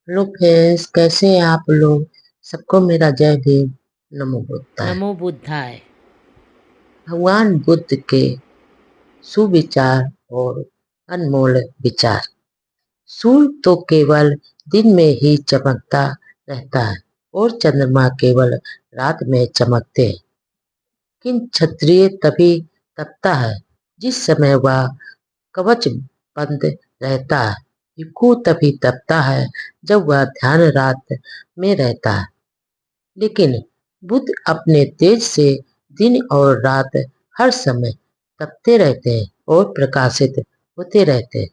Hello friends, कैसे हैं आप लोग। सबको मेरा जय भीम। नमो बुद्धाय। नमो बुद्धाय। भगवान बुद्ध के सुविचार और अनमोल विचार। सूर्य तो केवल दिन में ही चमकता रहता है और चंद्रमा केवल रात में चमकते हैं। किंतु क्षत्रिय तभी तपता है जिस समय वह कवच बंद रहता है। भिक्षु तभी तपता है जब वह ध्यान रात में रहता है। लेकिन बुद्ध अपने तेज से दिन और रात हर समय तपते रहते हैं और प्रकाशित होते रहते हैं।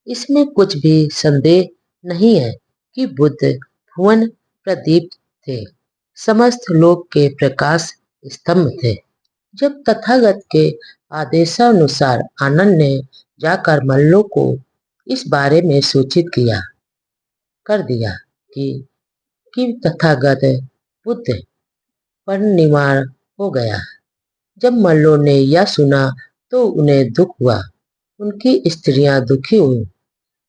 इसमें कुछ भी संदेह नहीं है कि बुद्ध भुवन प्रदीप थे, समस्त लोक के प्रकाश स्तंभ थे। जब तथागत के आदेशानुसार आनंद ने जाकर मल्लों को इस बारे में सूचित कर दिया कि तथागत बुद्ध परिनिर्वाण हो गया। जब मल्लों ने यह सुना तो उन्हें दुख हुआ। उनकी स्त्रियां दुखी हुई,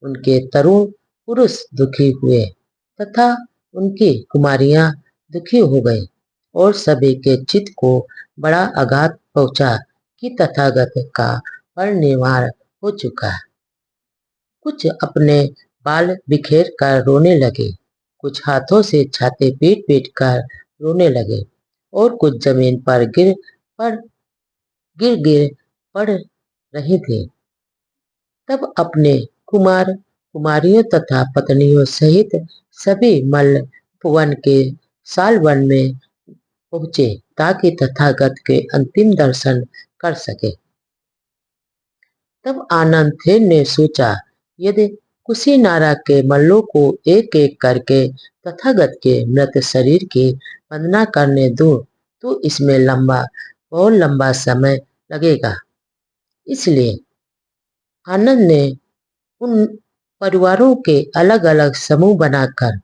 उनके तरुण पुरुष दुखी हुए तथा उनकी कुमारियां दुखी हो गईं और सभी के चित्त को बड़ा आघात पहुंचा कि तथागत का परिनिर्वाण हो चुका है। कुछ अपने बाल बिखेर कर रोने लगे, कुछ हाथों से छाते पीट पीट कर रोने लगे और कुछ जमीन पर गिर गिर पड़ रही थी। तब अपने कुमार कुमारियों तथा पत्नियों सहित सभी मल्ल भुवन के सालवन में पहुंचे ताकि तथागत के अंतिम दर्शन कर सके। तब आनंद थे ने सोचा, यदि कुशीनारा के मल्लों को एक एक करके तथागत के मृत शरीर की वंदना करने दूं तो इसमें बहुत लंबा समय लगेगा। इसलिए आनंद ने उन परिवारों के अलग अलग समूह बनाकर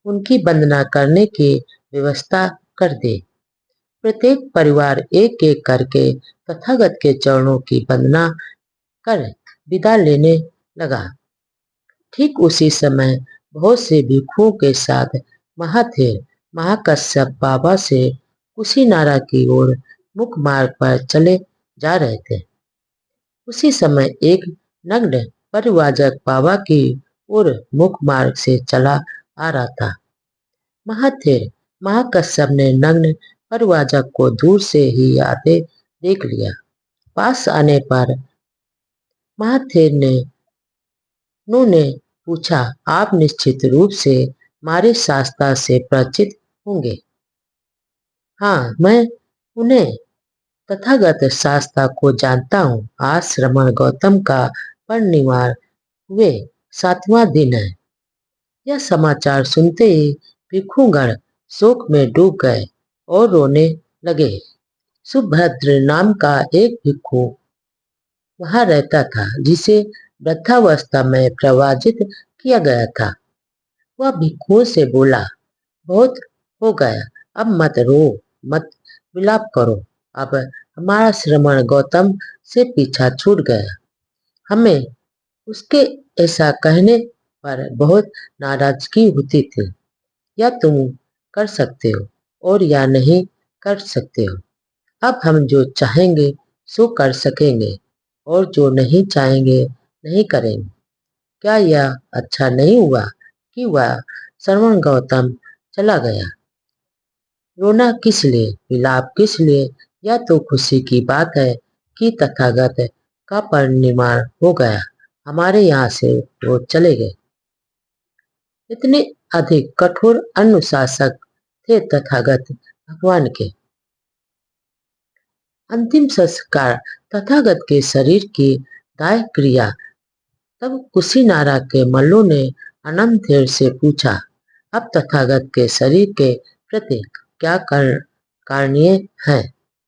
उनकी वंदना करने की व्यवस्था कर दी। प्रत्येक परिवार एक एक करके तथागत के चरणों की वंदना कर विदा लेने लगा। ठीक उसी समय बहुत से भिक्षुओं के साथ महाथेर महाकश्यप बाबा से कुशीनारा की ओर मुख्य मार्ग पर चले जा रहे थे। उसी समय एक नग्न परिव्राजक बाबा की ओर मुख्य मार्ग से चला आ रहा था। महाथेर महाकश्यप ने नग्न परिव्राजक को दूर से ही आते देख लिया। पास आने पर महाथेर ने उन्होंने पूछा, आप निश्चित रूप से हमारे शास्त्रा से परिचित होंगे। हाँ, मैं उन्हें तथागत शास्त्रा को जानता हूँ। आज श्रमण गौतम का परिनिर्वाण हुए 7वां दिन है। यह समाचार सुनते ही भिक्षुगण शोक में डूब गए और रोने लगे। सुभद्र नाम का एक भिक्षु वहां रहता था जिसे वृद्धावस्था में प्रवाजित किया गया था। वह भिक्षुओं से बोला, बहुत हो गया, अब मत रो, मत विलाप करो। अब हमारा श्रमण गौतम से पीछा छूट गया। हमें उसके ऐसा कहने पर बहुत नाराजगी होती थी। या तुम कर सकते हो और या नहीं कर सकते हो। अब हम जो चाहेंगे सो कर सकेंगे और जो नहीं चाहेंगे नहीं करेंगे। क्या यह अच्छा नहीं हुआ कि वह श्रवण गौतम चला गया। रोना किस लिए, विलाप किस लिए। यह तो खुशी की बात है कि तथागत का परिनिर्वाण हो गया। हमारे यहाँ से वो चले गए। इतने अधिक कठोर अनुशासक थे तथागत भगवान के। अंतिम संस्कार तथागत के शरीर की दाह क्रिया। तब कुशीनारा के मल्लों ने आनंद थेर से पूछा, अब तथागत के शरीर के प्रति क्या कारणीय है,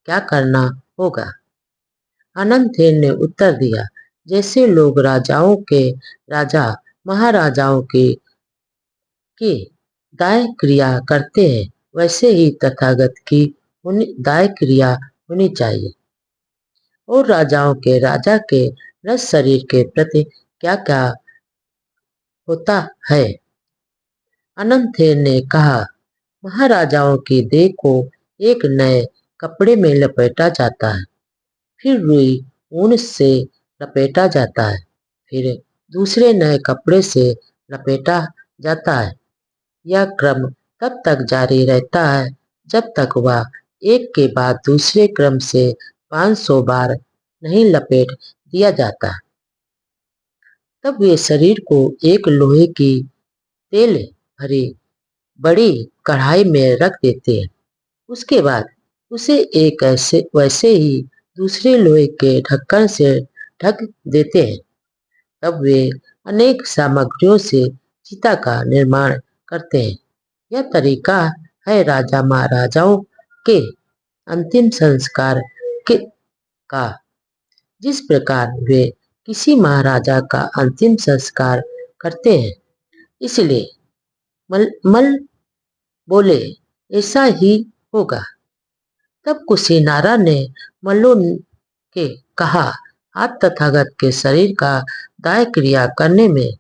क्या करना होगा। आनंद थेर ने उत्तर दिया, जैसे लोग राजाओं के राजा महाराजाओं की दाह क्रिया करते हैं वैसे ही तथागत की दाह क्रिया होनी चाहिए। और राजाओं के राजा के नश्वर शरीर के प्रति क्या क्या होता है। अनंथे ने कहा, महाराजाओं की देह को एक नए कपड़े में लपेटा जाता है, फिर रुई ऊन से लपेटा जाता है, फिर दूसरे नए कपड़े से लपेटा जाता है। यह क्रम तब तक जारी रहता है जब तक वह एक के बाद दूसरे क्रम से 500 बार नहीं लपेट दिया जाता। तब वे शरीर को एक लोहे की तेल भरी बड़ी कढ़ाई में रख देते हैं। उसके बाद उसे एक ऐसे वैसे ही दूसरे लोहे के ढक्कन से ढक देते हैं। तब वे अनेक सामग्रियों से चिता का निर्माण करते हैं। यह तरीका है राजा महाराजाओं के अंतिम संस्कार के का। जिस प्रकार वे किसी महाराजा का अंतिम संस्कार करते हैं, इसलिए मल बोले, ऐसा ही होगा। तब कुशीनारा ने मल्लों के कहा, आज तथागत के शरीर का दाह क्रिया करने में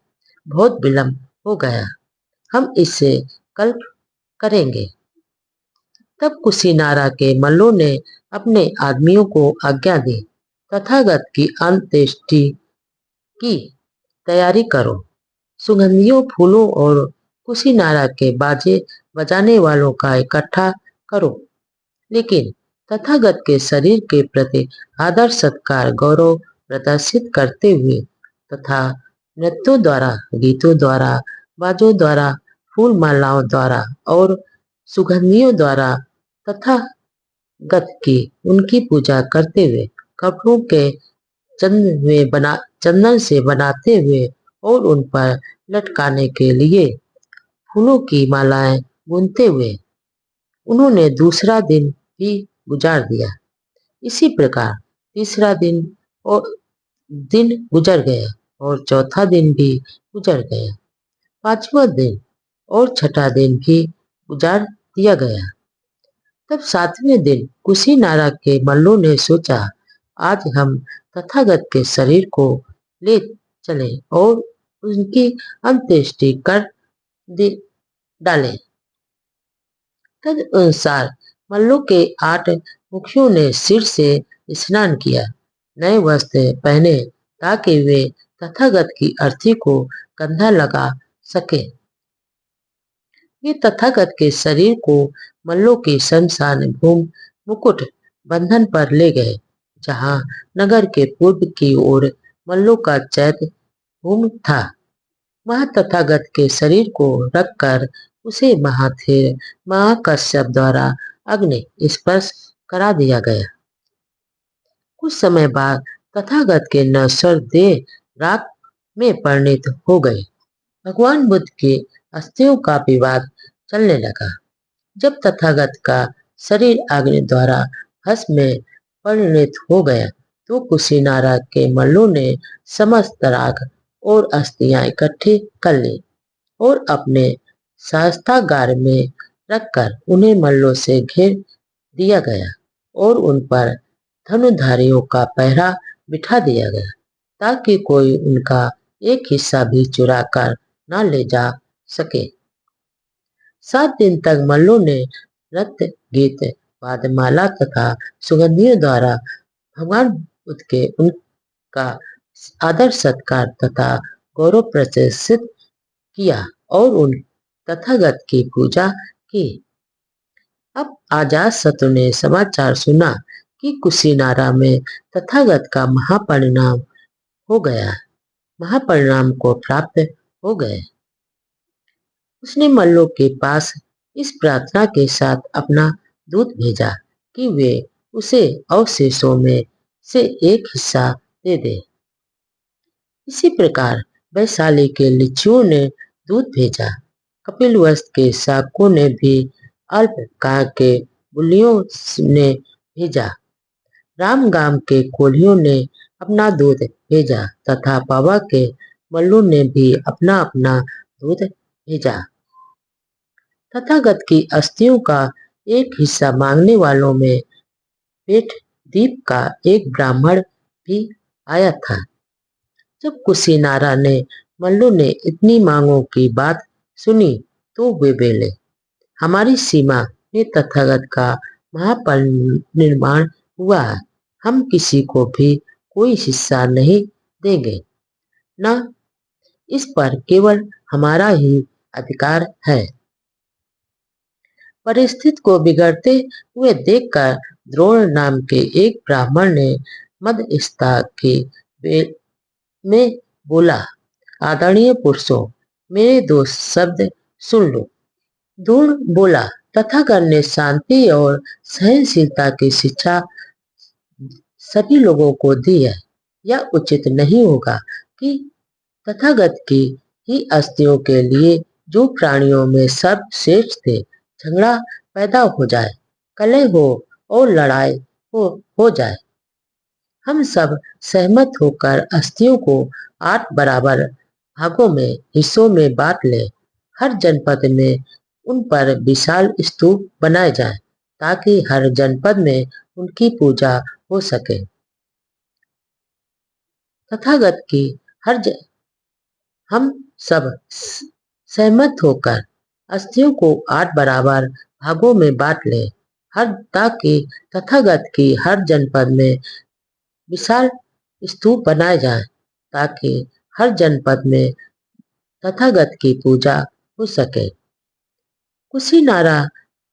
बहुत विलंब हो गया, हम इसे कल करेंगे। तब कुशीनारा के मल्लों ने अपने आदमियों को आज्ञा दी, तथागत की अंत्येष्टि की तैयारी करो। सुगंधियों फूलों और कुशीनारा के बाजे बजाने वालों का इकट्ठा करो, लेकिन तथागत के शरीर के प्रति आदर सत्कार गौरव प्रदर्शित करते हुए तथा नृत्यों द्वारा, गीतों द्वारा, बाजों द्वारा, फूल मालाओं द्वारा और सुगंधियों द्वारा तथागत की उनकी पूजा करते हुए कपड़ों के चंदन से बनाते हुए और उन पर लटकाने के लिए फूलों की मालाएं बुनते हुए उन्होंने दूसरा दिन भी गुजार दिया। इसी प्रकार तीसरा दिन गुजर गया और चौथा दिन भी गुजर गया। पांचवा दिन और छठा दिन भी गुजार दिया गया। तब सातवें दिन कुशीनारा के मल्लों ने सोचा, आज हम तथागत के शरीर को ले चलें और उनकी अंत्येष्टि कर डालें। तदनुसार मल्लों के 8 मुखियों ने सिर से स्नान किया, नए वस्त्र पहने ताकि वे तथागत की अर्थी को कंधा लगा सके। वे तथागत के शरीर को मल्लों की शमशान भूमि मुकुट बंधन पर ले गए, जहां नगर के पूर्व की ओर मल्लों का चैत्य भूमि था। वहां तथागत के शरीर को रखकर उसे महाथेर महाकश्यप द्वारा अग्नि स्पर्श करा दिया गया। कुछ समय बाद तथागत के नश्वर देह राख में परिणित हो गए। भगवान बुद्ध की अस्थियों का विवाद चलने लगा। जब तथागत का शरीर अग्नि द्वारा भस्म में परिणित हो गया, तो कुशीनारा के मल्लों ने समस्त राख और अस्थियां इकट्ठी कर ली और अपने शास्त्रागार में रखकर उन्हें मल्लों से घेर दिया गया और उन पर धनुधारियों का पहरा बिठा दिया गया, ताकि कोई उनका एक हिस्सा भी चुरा कर न ले जा सके। 7 दिन तक मल्लों ने नृत्य, गीत, वादमाला तथा सुगंधियों द्वारा भगवान बुद्ध के उनका आदर सत्कार तथा गौरव प्रदर्शित किया और उन तथागत की पूजा की। अब अजातशत्रु ने समाचार सुना कि कुशीनारा में तथागत का महापरिणाम को प्राप्त हो गए। उसने मल्लों के पास इस प्रार्थना के साथ अपना दूत भेजा कि वे उसे अवशेषों में से एक हिस्सा दे दे। इसी प्रकार वैशाली के लिच्छुओं ने दूत भेजा। कपिलवस्तु के शाकों ने भी अल्पकाय के बुलियों ने भेजा। रामगाम के कोल्हियों ने अपना दूध भेजा तथा पावा के मल्लों ने भी अपना अपना दूध भेजा। तथागत की अस्थियों का एक हिस्सा मांगने वालों में पेट द्वीप का एक ब्राह्मण भी आया था। जब कुशीनारा ने मल्लू ने इतनी मांगों की बात सुनी तो वे बोले, हमारी सीमा में तथागत का महापरिनिर्वाण हुआ है। हम किसी को भी कोई हिस्सा नहीं देंगे, न इस पर केवल हमारा ही अधिकार है। परिस्थिति को बिगड़ते हुए देखकर द्रोण नाम के एक ब्राह्मण ने मध्यस्थता के में बोला, आदरणीय पुरुषों, मेरे दो शब्द सुन लो। द्रोण बोला, तथागत ने शांति और सहनशीलता की शिक्षा सभी लोगों को दी है। यह उचित नहीं होगा कि तथागत की ही अस्थियों के लिए जो प्राणियों में सर्वश्रेष्ठ थे झगड़ा पैदा हो जाए, कलह हो और लड़ाई हो जाए। हम सब सहमत होकर अस्थियों को 8 बराबर भागों में हिस्सों में बांट लें। हर जनपद में उन पर विशाल स्तूप बनाए जाएं, ताकि हर जनपद में उनकी पूजा हो सके। तथागत की हर हम सब सहमत होकर अस्थियों को 8 बराबर भागों में बांट लें, ताकि तथागत की हर जनपद में विशाल स्तूप बनाए जाएं, ताकि हर जनपद में तथागत की पूजा हो सके। कुशीनारा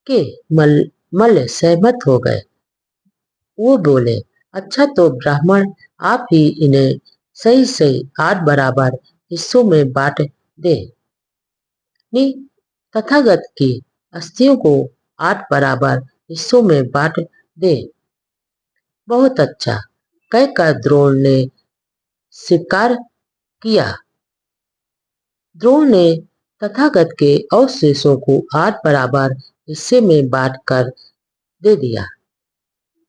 के मल्ल सहमत हो गए। वो बोले, अच्छा तो ब्राह्मण आप ही इन्हें सही सही 8 बराबर हिस्सों में बांट दे। तथागत की अस्थियों को 8 बराबर हिस्सों में बांट दे। बहुत अच्छा कहकर द्रोण ने स्वीकार किया। द्रोण ने तथागत के अवशेषों को 8 बराबर हिस्से में बांट कर दे दिया।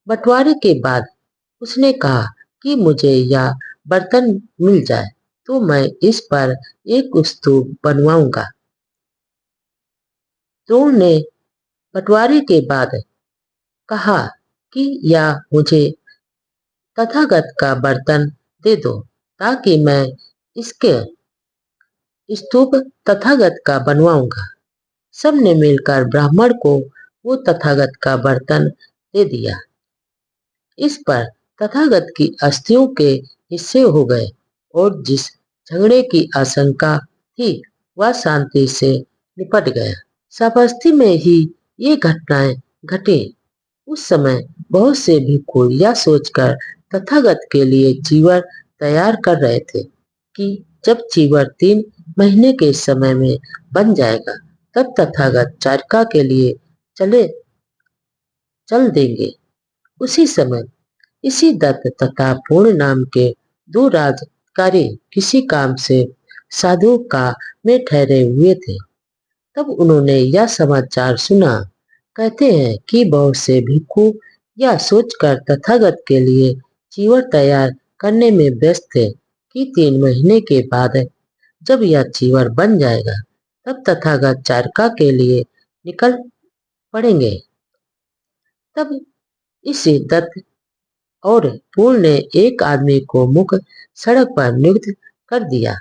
बंटवारे के बाद उसने कहा कि मुझे यह बर्तन मिल जाए तो मैं इस पर एक स्तूप बनवाऊंगा। द्रोण ने बंटवारे के बाद कहा कि या मुझे तथागत का बर्तन दे दो, ताकि मैं इसके स्तूप तथागत का बनवाऊंगा। सबने मिलकर ब्राह्मण को वो तथागत का बर्तन दे दिया। इस पर तथागत की अस्थियों के हिस्से हो गए और जिस झगड़े की आशंका थी वह शांति से निपट गया। श्रावस्ती में ही ये घटनाएं घटी। उस समय बहुत से भिक्षु यह सोचकर तथागत के लिए चीवर तैयार कर रहे थे कि जब चीवर 3 महीने के समय में बन जाएगा तब तथागत चारिका के लिए चल देंगे। उसी समय इसी दत्त तथा पूर्ण नाम के 2 राजकारी किसी काम से साधु का में ठहरे हुए थे। तब उन्होंने यह समाचार सुना। कहते हैं कि बहुत से भिक्षु यह सोचकर तथागत के लिए चीवर तैयार करने में व्यस्त थे कि 3 महीने के बाद जब यह चीवर बन जाएगा तब तथागत चारिका के लिए निकल पड़ेंगे। तब इसी दत्त और पूर्ण ने एक आदमी को मुख्य सड़क पर नियुक्त कर दिया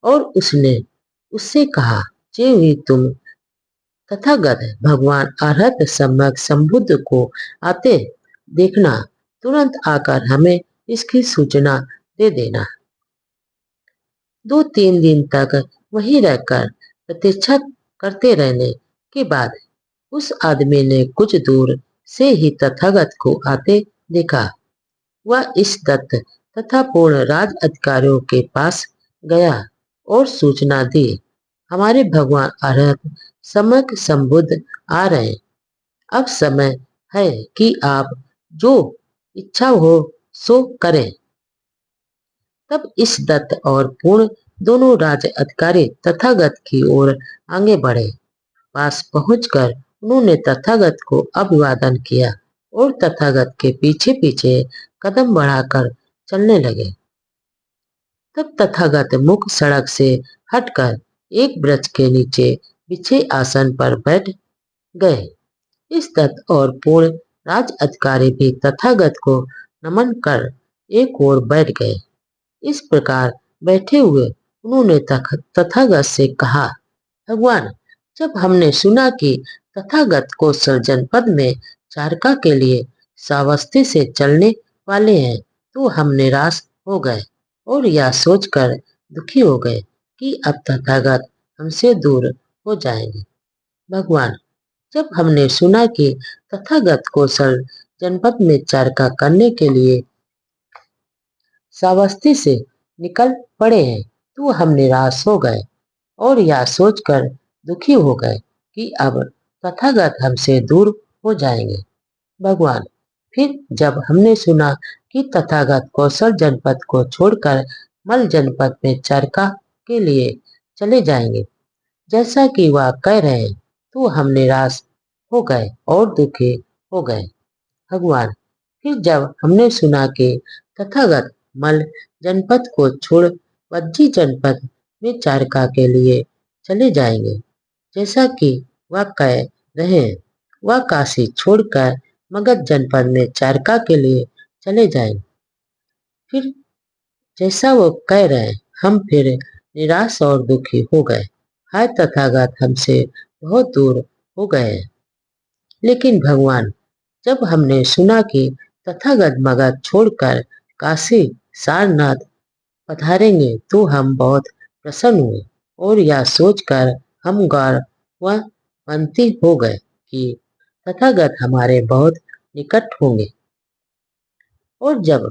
और उसने उससे कहा, जे हुई तुम तथागत भगवान अरहत सम्यक संबुद्ध को आते देखना, तुरंत आकर हमें इसकी सूचना दे देना। 2-3 दिन तक वहीं रहकर प्रतीक्षा करते रहने के बाद उस आदमी ने कुछ दूर से ही तथागत को आते देखा। वह इस दत्त तथा पूर्ण राज अधिकारियों के पास गया और सूचना दी, हमारे भगवान अरहत सम्यक संबुद्ध आ रहे हैं। अब समय है कि आप जो इच्छा हो सो करें। तब इस दत्त और पूर्ण दोनों राज अधिकारी तथागत की ओर आगे बढ़े। पास पहुंचकर उन्होंने तथागत को अभिवादन किया और तथागत के पीछे पीछे कदम बढ़ाकर चलने लगे। तब तथागत मुख्य सड़क से हटकर एक वृक्ष के नीचे बिछे आसन पर बैठ गए। इस दत्त और पूर्ण राज अधिकारी भी तथागत को नमन कर एक ओर बैठ गए। इस प्रकार बैठे हुए उन्होंने तथागत से कहा, भगवान, जब हमने सुना कि तथागत कौशल जनपद में चारका के लिए श्रावस्ती से चलने वाले हैं, तो हम निराश हो गए और यह सोचकर दुखी हो गए कि अब तथागत हमसे दूर हो जाएंगे। भगवान, जब हमने सुना कि तथागत कौशल जनपद में चरखा करने के लिए श्रावस्ती से निकल पड़े हैं, तो हम निराश हो गए और यह सोचकर दुखी हो गए कि अब तथागत हमसे दूर हो जाएंगे। भगवान, फिर जब हमने सुना कि तथागत कौशल जनपद को छोड़कर मल जनपद में चरखा के लिए चले जाएंगे, जैसा कि वह कह रहे हैं, तो हम निराश हो गए और दुखी हो गए। भगवान, फिर जब हमने सुना कि तथागत मल जनपद को छोड़ वज्जी जनपद में चारका के लिए चले जाएंगे, जैसा कि वह कह रहे हैं, वह काशी छोड़कर मगध जनपद में चारका के लिए चले जाएंगे। फिर जैसा वो कह रहे हैं, हम फिर निराश और दुखी हो गए। हाय तथागत हमसे बहुत दूर हो गए हैं। लेकिन भगवान, जब हमने सुना कि तथागत मगध छोड़कर काशी सारनाथ पधारेंगे, तो हम बहुत प्रसन्न हुए और यह सोचकर हम गौरवान्वित हो गए कि तथागत हमारे बहुत निकट होंगे। और जब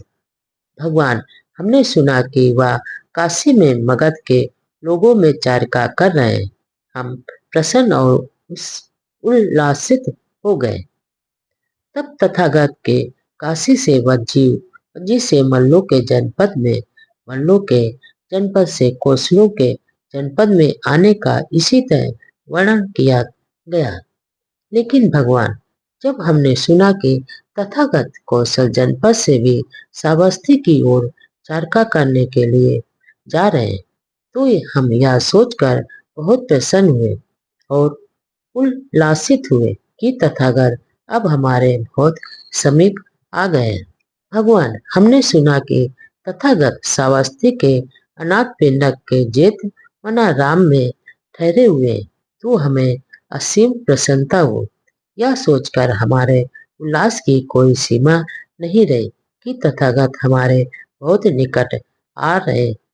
भगवान हमने सुना कि वह काशी में मगध के लोगों में चरखा कर रहे हैं, हम प्रसन्न और उल्लासित हो गए। तब तथागत के काशी से वज्जी से मल्लों के जनपद में, मल्लों के जनपद से कौशलों के जनपद में आने का इसी तरह वर्णन किया गया। लेकिन भगवान, जब हमने सुना कि तथागत कौशल जनपद से भी श्रावस्ती की ओर चरखा करने के लिए जा रहे हैं, तो हम यह सोचकर बहुत प्रसन्न हुए और उल्लासित हुए कि तथागत अब हमारे बहुत समीप आ गए हैं। भगवान, हमने सुना कि तथागत श्रावस्ती के अनाथ पिंडक के जेठ मना राम में ठहरे हुए, तो हमें असीम प्रसन्नता हो। यह सोचकर हमारे उल्लास की कोई सीमा नहीं रही कि तथागत हमारे बहुत निकट आ रहे